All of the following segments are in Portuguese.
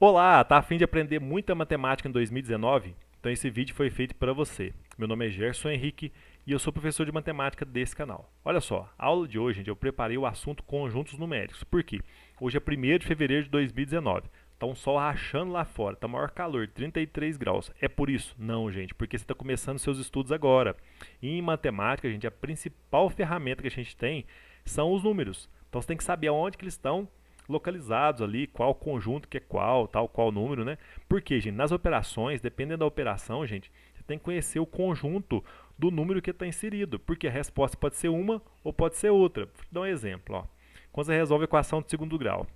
Olá, tá a fim de aprender muita matemática em 2019? Então esse vídeo foi feito para você. Meu nome é Gerson Henrique e eu sou professor de matemática desse canal. Olha só, a aula de hoje, gente, eu preparei o assunto conjuntos numéricos. Por quê? Hoje é 1º de fevereiro de 2019. Tá um sol rachando lá fora, tá maior calor, 33 graus. É por isso? Não, gente, porque você está começando seus estudos agora. E em matemática, gente, a principal ferramenta que a gente tem são os números. Então você tem que saber aonde que eles estão localizados ali, qual conjunto que é qual, tal qual número, né? Porque, gente, nas operações, dependendo da operação, gente, você tem que conhecer o conjunto do número que está inserido, porque a resposta pode ser uma ou pode ser outra. Vou te dar um exemplo, ó. Quando você resolve a equação de segundo grau,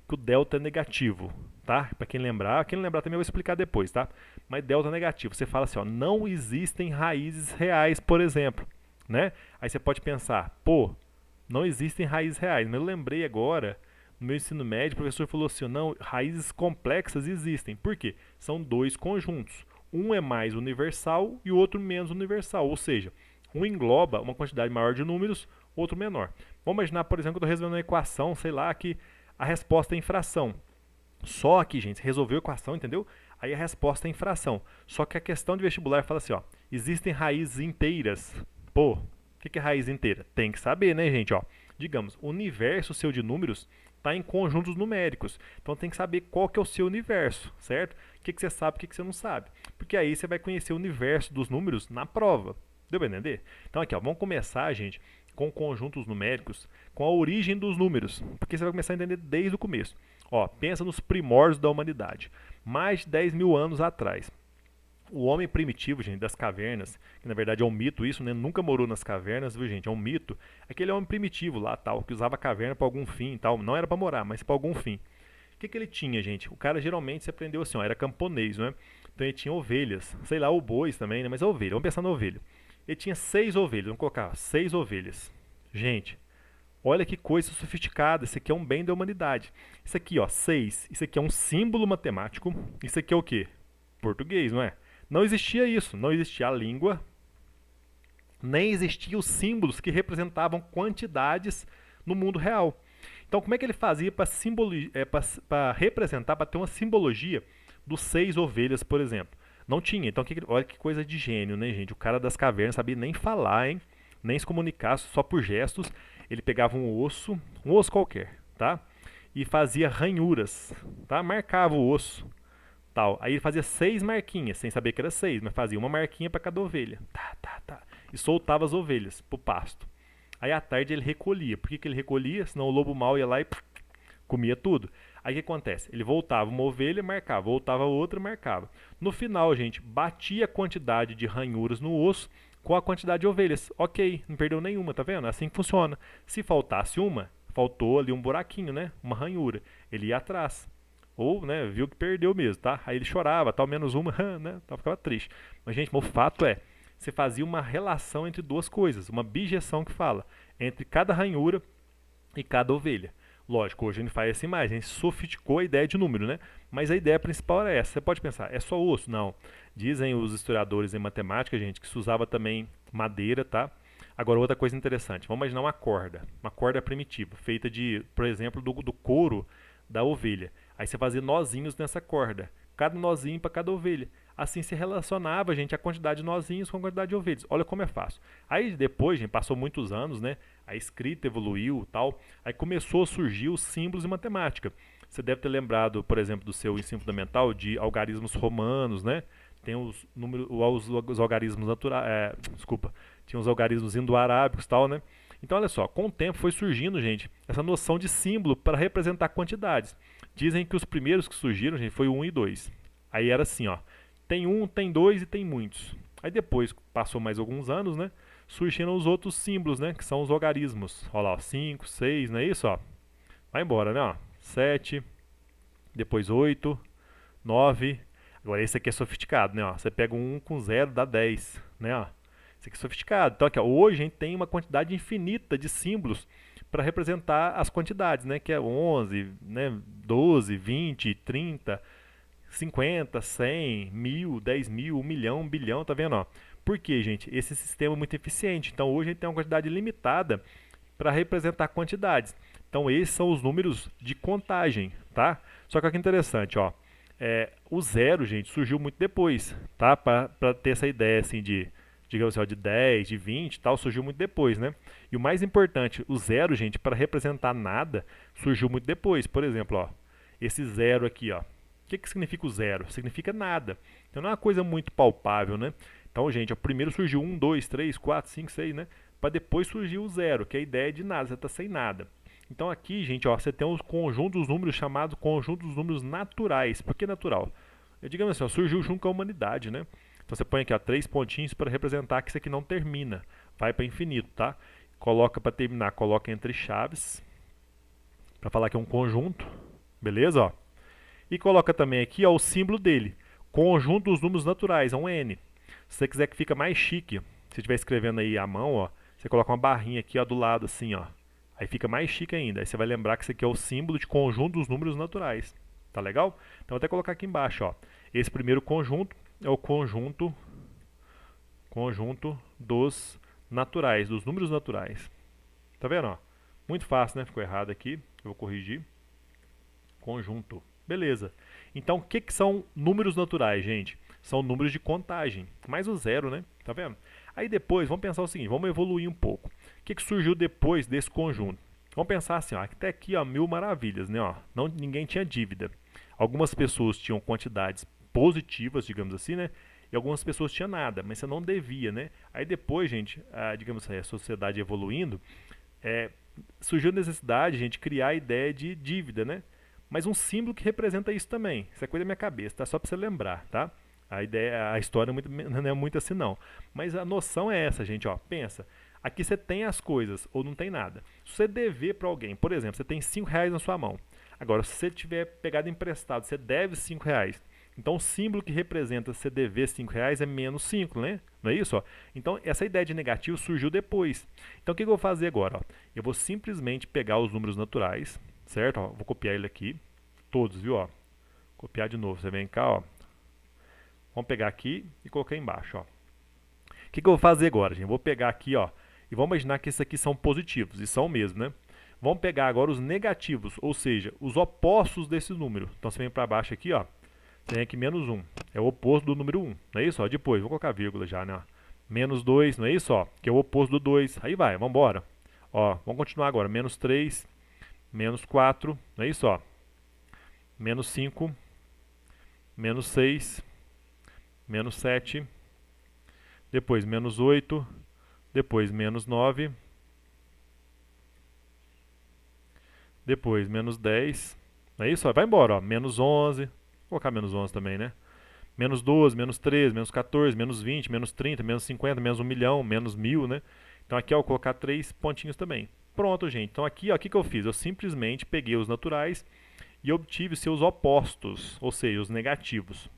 que o delta é negativo, tá? Para quem não lembrar também eu vou explicar depois, tá? Mas delta é negativo, você fala assim, ó, não existem raízes reais, por exemplo, né? Aí você pode pensar, pô, não existem raízes reais, mas eu lembrei agora no meu ensino médio, o professor falou assim: não, raízes complexas existem. Por quê? São dois conjuntos. Um é mais universal e o outro menos universal. Ou seja, um engloba uma quantidade maior de números, outro menor. Vamos imaginar, por exemplo, que eu estou resolvendo uma equação, sei lá, que a resposta é em fração. Só que, gente, resolveu a equação, entendeu? Aí a resposta é em fração. Só que a questão de vestibular fala assim, ó, existem raízes inteiras. Pô, o que é raiz inteira? Tem que saber, né, gente? Ó, digamos, o universo seu de números está em conjuntos numéricos. Então tem que saber qual que é o seu universo, certo? O que você sabe, o que você não sabe. Porque aí você vai conhecer o universo dos números na prova. Deu para entender? Então aqui, ó, vamos começar, gente, com conjuntos numéricos, com a origem dos números, porque você vai começar a entender desde o começo. Ó, pensa nos primórdios da humanidade, mais de 10 mil anos atrás. O homem primitivo, gente, das cavernas, que na verdade é um mito isso, né? Nunca morou nas cavernas, viu, gente? É um mito. Aquele homem primitivo lá, tal, que usava a caverna para algum fim, tal, não era para morar, mas para algum fim. O que ele tinha, gente? O cara geralmente se aprendeu assim, ó, era camponês, né? Então ele tinha ovelhas, sei lá, ou bois também, né? Mas é ovelha, vamos pensar na ovelha. Ele tinha 6 ovelhas, vamos colocar, ó, 6 ovelhas. Gente, olha que coisa sofisticada, isso aqui é um bem da humanidade. Isso aqui, ó, 6, isso aqui é um símbolo matemático, isso aqui é o quê? Português, não é? Não existia isso, não existia a língua, nem existiam os símbolos que representavam quantidades no mundo real. Então, como é que ele fazia para representar, para ter uma simbologia dos 6 ovelhas, por exemplo? Não tinha. Então, olha que coisa de gênio, né, gente? O cara das cavernas sabia nem falar, hein? Nem se comunicar, só por gestos. Ele pegava um osso qualquer, tá? E fazia ranhuras, tá? Marcava o osso, tal. Aí ele fazia 6 marquinhas, sem saber que era 6, mas fazia uma marquinha para cada ovelha. Tá, tá, tá. E soltava as ovelhas pro pasto. Aí à tarde ele recolhia. Por que ele recolhia? Senão o lobo mau ia lá e comia tudo. Aí o que acontece? Ele voltava uma ovelha, marcava, voltava outra, marcava. No final, gente, batia a quantidade de ranhuras no osso com a quantidade de ovelhas. Ok, não perdeu nenhuma, tá vendo? Assim que funciona. Se faltasse uma, faltou ali um buraquinho, né? Uma ranhura. Ele ia atrás. Ou, né, viu que perdeu mesmo, tá? Aí ele chorava, tal, menos uma, né? Tal, ficava triste. Mas, gente, o fato é, você fazia uma relação entre duas coisas, uma bijeção que fala, entre cada ranhura e cada ovelha. Lógico, hoje a gente faz assim mais, a gente sofisticou a ideia de número, né? Mas a ideia principal era essa. Você pode pensar, é só osso? Não. Dizem os historiadores em matemática, gente, que se usava também madeira, tá? Agora, outra coisa interessante, vamos imaginar uma corda primitiva, feita de, por exemplo, do couro da ovelha. Aí você fazia nozinhos nessa corda, cada nozinho para cada ovelha. Assim se relacionava, gente, a quantidade de nozinhos com a quantidade de ovelhas. Olha como é fácil. Aí depois, gente, passou muitos anos, né? A escrita evoluiu, tal. Aí começou a surgir os símbolos em matemática. Você deve ter lembrado, por exemplo, do seu ensino fundamental de algarismos romanos, né? Tem os números, os algarismos naturais, desculpa, tinha os algarismos indo-arábicos, tal, né? Então, olha só, com o tempo foi surgindo, gente, essa noção de símbolo para representar quantidades. Dizem que os primeiros que surgiram, gente, foi o 1 e 2. Aí era assim, ó, tem um, tem dois e tem muitos. Aí depois, passou mais alguns anos, né? Surgiram os outros símbolos, né? Que são os logaritmos. Olha lá, 5, 6, não é isso? Ó? Vai embora, né? Ó, 7, depois 8, 9. Agora esse aqui é sofisticado, né? Ó? Você pega um com 0, dá 10, né? Ó? Esse aqui é sofisticado. Então aqui, ó, hoje a gente tem uma quantidade infinita de símbolos para representar as quantidades, né? Que é 11, né? 12, 20, 30, 50, 100, 1000, 10 mil, 1 milhão, 1 bilhão, tá vendo? Ó? Por quê, gente? Esse sistema é muito eficiente. Então hoje a gente tem uma quantidade limitada para representar quantidades. Então esses são os números de contagem, tá? Só que olha que interessante, ó. O zero, gente, surgiu muito depois, tá? Para ter essa ideia, assim, digamos assim, ó, de 10, de 20 e tal, surgiu muito depois, né? E o mais importante, o zero, gente, para representar nada, surgiu muito depois. Por exemplo, ó, esse zero aqui, ó. O que significa o zero? Significa nada. Então não é uma coisa muito palpável, né? Então, gente, ó, primeiro surgiu 1, 2, 3, 4, 5, 6, né? Para depois surgir o zero, que é a ideia de nada, você está sem nada. Então aqui, gente, ó, você tem um conjunto dos números chamado conjunto dos números naturais. Por que natural? Digamos assim, ó, surgiu junto com a humanidade, né? Então você põe aqui, ó, 3 pontinhos para representar que isso aqui não termina. Vai para infinito, tá? Coloca para terminar, coloca entre chaves, para falar que é um conjunto, beleza? Ó. E coloca também aqui, ó, o símbolo dele, conjunto dos números naturais, é um N. Se você quiser que fica mais chique, se estiver escrevendo aí à mão, ó, você coloca uma barrinha aqui, ó, do lado, assim, ó. Aí fica mais chique ainda. Aí você vai lembrar que isso aqui é o símbolo de conjunto dos números naturais. Tá legal? Então vou até colocar aqui embaixo, ó. Esse primeiro conjunto é o conjunto dos naturais, dos números naturais. Tá vendo, ó? Muito fácil, né? Ficou errado aqui. Eu vou corrigir. Conjunto. Beleza. Então, o que são números naturais, gente? São números de contagem, mais o zero, né? Tá vendo? Aí depois, vamos pensar o seguinte, vamos evoluir um pouco. O que surgiu depois desse conjunto? Vamos pensar assim, ó, até aqui, ó, mil maravilhas, né? Ó, ninguém tinha dívida. Algumas pessoas tinham quantidades positivas, digamos assim, né? E algumas pessoas tinham nada, mas você não devia, né? Aí depois, gente, digamos assim, a sociedade evoluindo, surgiu a necessidade, gente, de criar a ideia de dívida, né? Mas um símbolo que representa isso também. Isso é coisa da minha cabeça, tá? Só para você lembrar, tá? A história não é muito assim não. Mas a noção é essa, gente, ó. Pensa, aqui você tem as coisas ou não tem nada. Se você dever para alguém, por exemplo, você tem R$ 5 na sua mão. Agora, se você tiver pegado emprestado, você deve R$ 5. Então, o símbolo que representa você dever R$ 5 é menos 5, né? Não é isso? Ó? Então, essa ideia de negativo surgiu depois. Então, o que eu vou fazer agora? Ó? Eu vou simplesmente pegar os números naturais, certo? Ó, vou copiar ele aqui, todos, viu? Ó? Copiar de novo. Você vem cá, ó. Vamos pegar aqui e colocar embaixo, ó. O que eu vou fazer agora, gente? Vou pegar aqui, ó, e vamos imaginar que esses aqui são positivos, e são mesmo, né? Vamos pegar agora os negativos, ou seja, os opostos desse número. Então você vem para baixo aqui, ó. Você vem aqui menos 1, é o oposto do número 1, não é isso? Ó, depois, vou colocar vírgula já, né? Ó. Menos 2, não é isso? Ó, que é o oposto do 2. Aí vai, vamos embora. Ó, vamos continuar agora. Menos 3, menos 4, não é isso? Ó. Menos 5, menos 6, menos 7, depois menos 8, depois menos 9, depois menos 10, não é isso? Ó, vai embora, ó. Menos 11, vou colocar menos 11 também, né? Menos 12, menos 13, menos 14, menos 20, menos 30, menos 50, menos 1 milhão, menos 1000, né? Então aqui ó, eu vou colocar 3 pontinhos também. Pronto, gente. Então aqui, ó, o que eu fiz? Eu simplesmente peguei os naturais e obtive seus opostos, ou seja, os negativos.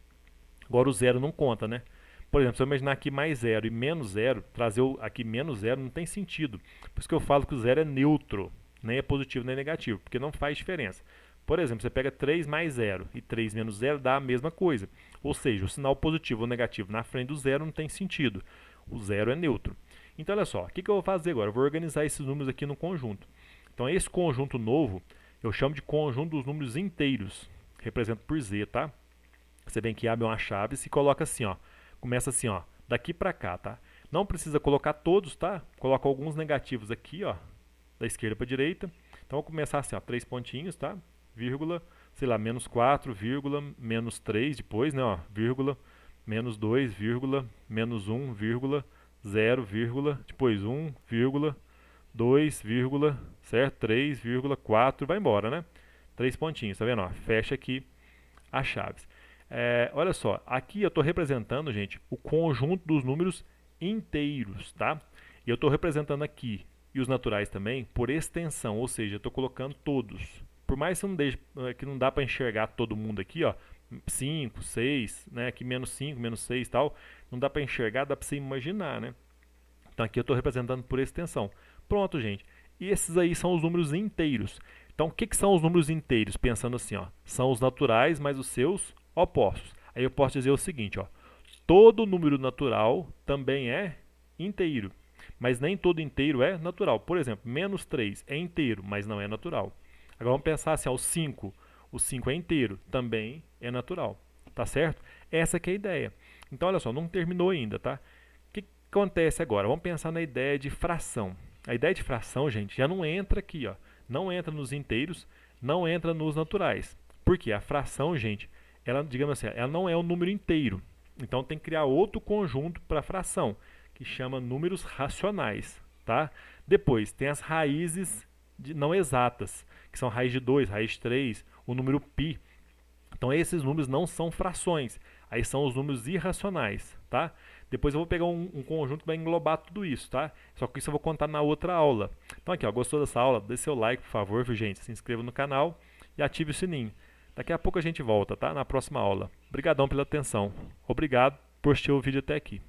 Agora o zero não conta, né? Por exemplo, se eu imaginar aqui mais zero e menos zero, trazer aqui menos zero não tem sentido. Por isso que eu falo que o zero é neutro, nem é positivo nem negativo, porque não faz diferença. Por exemplo, você pega 3 mais 0 e 3 menos 0 dá a mesma coisa. Ou seja, o sinal positivo ou negativo na frente do zero não tem sentido. O zero é neutro. Então, olha só, o que eu vou fazer agora? Eu vou organizar esses números aqui no conjunto. Então, esse conjunto novo, eu chamo de conjunto dos números inteiros. Represento por Z, tá? Você vem aqui, abre uma chave e se coloca assim, ó. Começa assim, ó, daqui para cá, tá? Não precisa colocar todos, tá? Coloca alguns negativos aqui, ó, da esquerda para a direita. Então, vou começar assim, ó, 3 pontinhos, tá? Vírgula, sei lá, menos 4, vírgula, menos 3 depois, né, ó, vírgula, menos 2, vírgula, menos 1, vírgula, 0, vírgula, depois 1, vírgula, 2, vírgula, certo? 3, vírgula, 4, vai embora, né? 3 pontinhos, tá vendo? Ó, fecha aqui as chaves. Olha só, aqui eu estou representando, gente, o conjunto dos números inteiros, tá? E eu estou representando aqui, e os naturais também, por extensão, ou seja, eu estou colocando todos. Por mais que não dá para enxergar todo mundo aqui, ó, 5, 6, né, aqui menos 5, menos 6 e tal, não dá para enxergar, dá para você imaginar, né? Então aqui eu estou representando por extensão. Pronto, gente. E esses aí são os números inteiros. Então o que são os números inteiros? Pensando assim, ó, são os naturais mais os seus opostos. Aí eu posso dizer o seguinte, ó, todo número natural também é inteiro, mas nem todo inteiro é natural. Por exemplo, menos 3 é inteiro, mas não é natural. Agora vamos pensar assim, ó, o 5. O 5 é inteiro, também é natural, tá certo? Essa que é a ideia. Então, olha só, não terminou ainda, tá? O que acontece agora? Vamos pensar na ideia de fração. A ideia de fração, gente, já não entra aqui, ó. Não entra nos inteiros, não entra nos naturais. Por quê? A fração, gente, ela, digamos assim, ela não é um número inteiro. Então tem que criar outro conjunto para fração, que chama números racionais, tá? Depois tem as raízes não exatas, que são raiz de 2, raiz de 3, o número π. Então esses números não são frações, aí são os números irracionais, tá? Depois eu vou pegar um conjunto que vai englobar tudo isso, tá? Só que isso eu vou contar na outra aula. Então aqui, ó, gostou dessa aula? Dê seu like, por favor, viu, gente? Se inscreva no canal e ative o sininho. Daqui a pouco a gente volta, tá? Na próxima aula. Obrigadão pela atenção. Obrigado por assistir o vídeo até aqui.